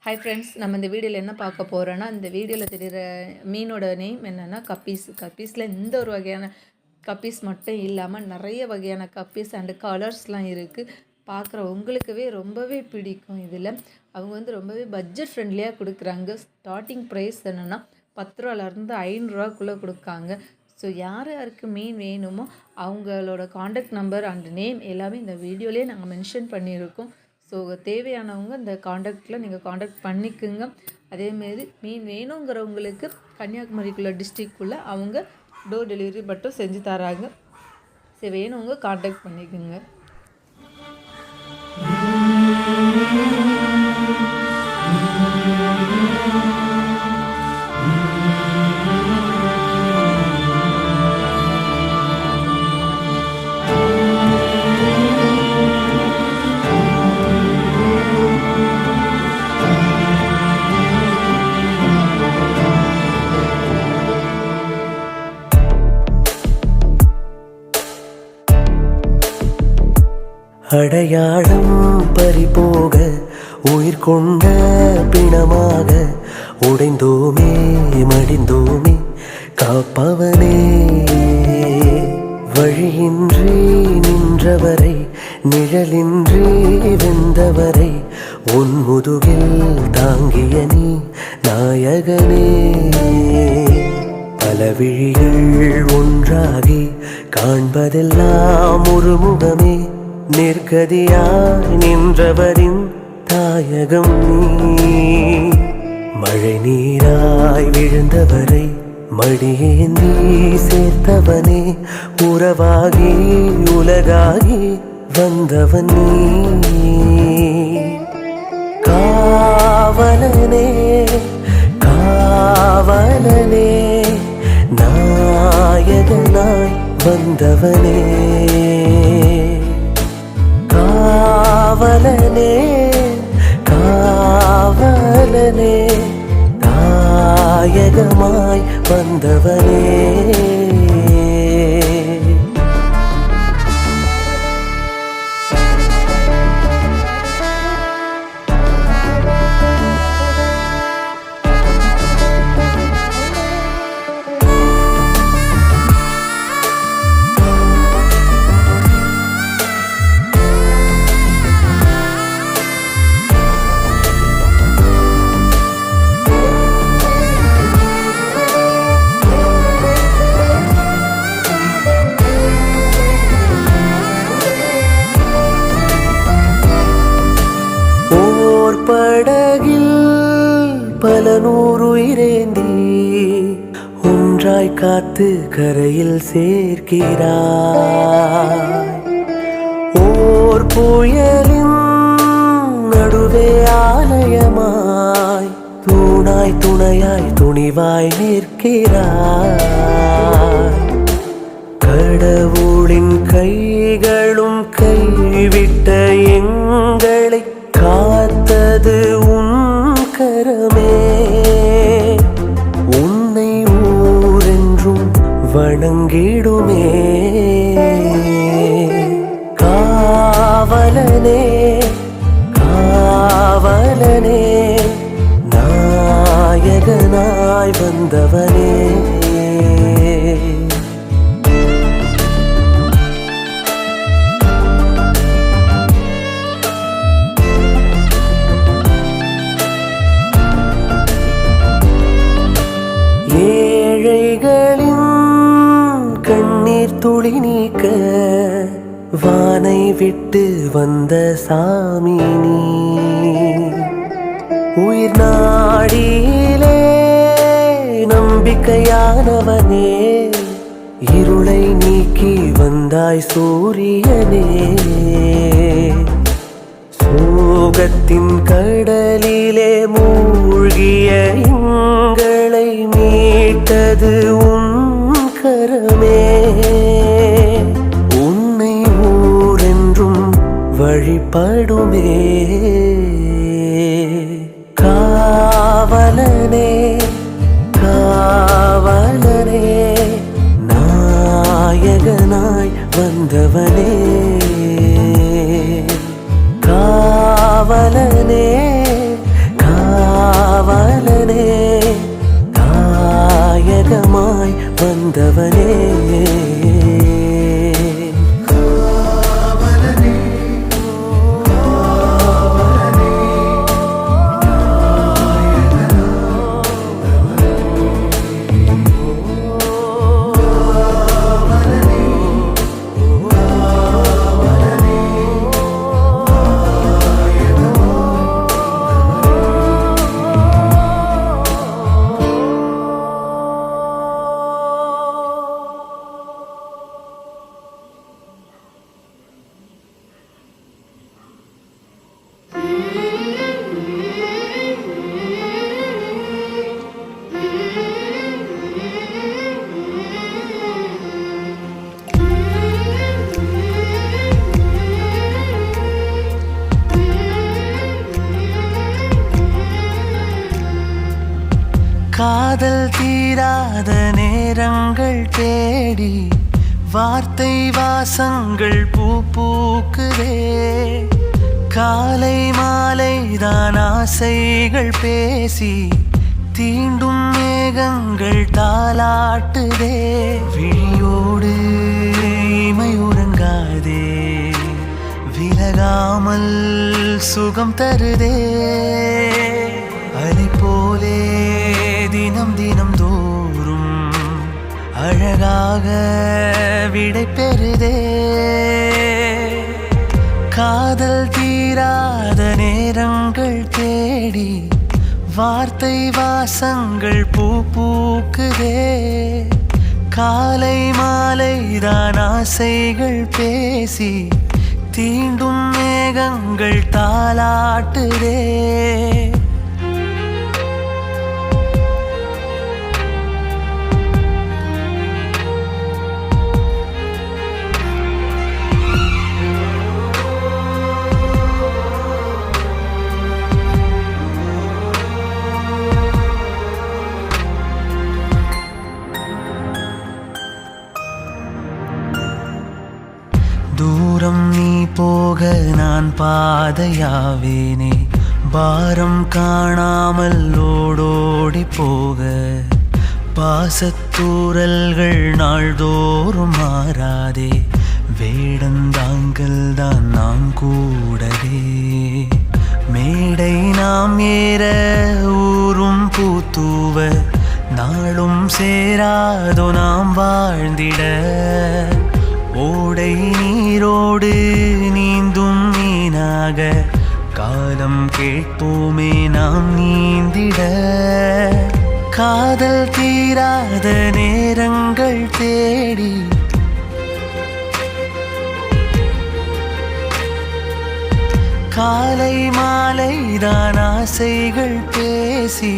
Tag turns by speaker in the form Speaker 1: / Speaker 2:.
Speaker 1: Hi friends, நம்ம இந்த வீடியோவில் என்ன பார்க்க போகிறோன்னா, இந்த வீடியோவில் தெரிகிற மீனோட நேம் என்னென்னா கப்பீஸ். கப்பீஸில் இந்த ஒரு வகையான கப்பீஸ் மட்டும் இல்லாமல் நிறைய வகையான கப்பீஸ் அண்டு கலர்ஸ்லாம் இருக்குது. பார்க்குற உங்களுக்குவே ரொம்பவே பிடிக்கும். இதில் அவங்க ரொம்பவே பட்ஜெட் ஃப்ரெண்ட்லியாக கொடுக்குறாங்க. ஸ்டார்டிங் ப்ரைஸ் என்னென்னா 10 ரூபாலேருந்து 5 ரூபாக்குள்ளே கொடுக்காங்க. ஸோ யார் யாருக்கு மீன் வேணுமோ அவங்களோட காண்டாக்ட் நம்பர் அண்ட் நேம் எல்லாமே இந்த வீடியோலேயே நாங்கள் மென்ஷன் பண்ணியிருக்கோம். ஸோ தேவையானவங்க இந்த காண்டாக்டில் நீங்கள் காண்டாக்ட் பண்ணிக்கோங்க. அதேமாரி மீன் வேணுங்கிறவங்களுக்கு கன்னியாகுமரிக்குள்ளே டிஸ்ட்ரிக்குள்ளே அவங்க டோர் டெலிவரி மட்டும் செஞ்சு தராங்க. சரி, வேணுங்க காண்டாக்ட் பண்ணிக்கோங்க.
Speaker 2: அடையாளம் பறிபோக உயிர் கொண்ட பிணமாக உடைந்தோமே மடிந்தோமே காப்பவனே, வழியின்றி நின்றவரை நிழலின்றி வெந்தவரை உன் முதுகில் தாங்கிய நீ நாயகனே. பல விழிகள் ஒன்றாகி காண்பதெல்லாம் ஒரு முகமே, நிற்கதியாய் நின்றவரின் தாயகம் நீ. மழை நீராய் விழுந்தவரை மடியேந்தி சேர்த்தவனே, உறவாகி உலகாகி வந்தவன் நீ. காவலனே காவலனே நாயகனாய் வந்தவனே, காவலனே காவலனே தாயகமாய் வந்தவனே. படகில் பல நூறுயிரேந்தி ஒன்றாய் காத்து கரையில் சேர்க்கிறாய். ஓர் புயலின் நடுவே ஆலயமாய் தூணாய் துணையாய் துணிவாய் நிற்கிறாய். கடவுளின் கைகளும் கைவிட்ட எங்களை காத்தது உன் கரமே, உன்னை ஊரென்றும் வணங்கிடுமே. காவலனே காவலனே நாயகனாய் வந்தவனே. ஏழைகளின் கண்ணீர் துளி நீக்க வானை விட்டு வந்த சாமி நீ. உயிர் நாடியிலே நம்பிக்கையானவனே, இருளை நீக்கி வந்தாய் சூரியனே. சோகத்தின் கடலிலே மூழ்கிய எங்களை மீட்டது உன் கரமே, உன்னை ஊரென்றும் வழிபடுமே. காவலனே காவலனே நாயகனாய் வந்தவனே. காவலனே காதல் தீராத நேரங்கள் தேடி வார்த்தை வாசங்கள் பூ பூக்குதே. காலை மாலை தான் ஆசைகள் பேசி தீண்டும் மேகங்கள் தாலாட்டுதே. விழியோடு இமை உறங்காதே, விலகாமல் சுகம் தருதே. அலை போலே தினம் தினம் தோறும் அழகாக விடை பெறுதே. காதல் தீராத நேரங்கள் தேடி வார்த்தை வாசங்கள் பூ பூக்குதே. காலை மாலை தான் ஆசைகள் பேசி தீண்டும் மேகங்கள் தாலாட்டுதே. தூரம் நீ போக நான் பாதையாவேனே, பாரம் காணாமல் ஓடோடி போக. பாசத்தூரல்கள் நாள்தோறும் மாறாதே, வேடந்தாங்கள் தான் நாம் கூடவே. மேடை நாம் ஏற ஊரும் பூத்தூவ, நாளும் சேராதோ நாம் வாழ்ந்திட. ஓடை நீரோடு நீந்தும் மீனாக காலம் கேட்போமே நாம் நீந்திட. காதல் தீராத நேரங்கள் தேடி காலை மாலை தான் ஆசைகள் பேசி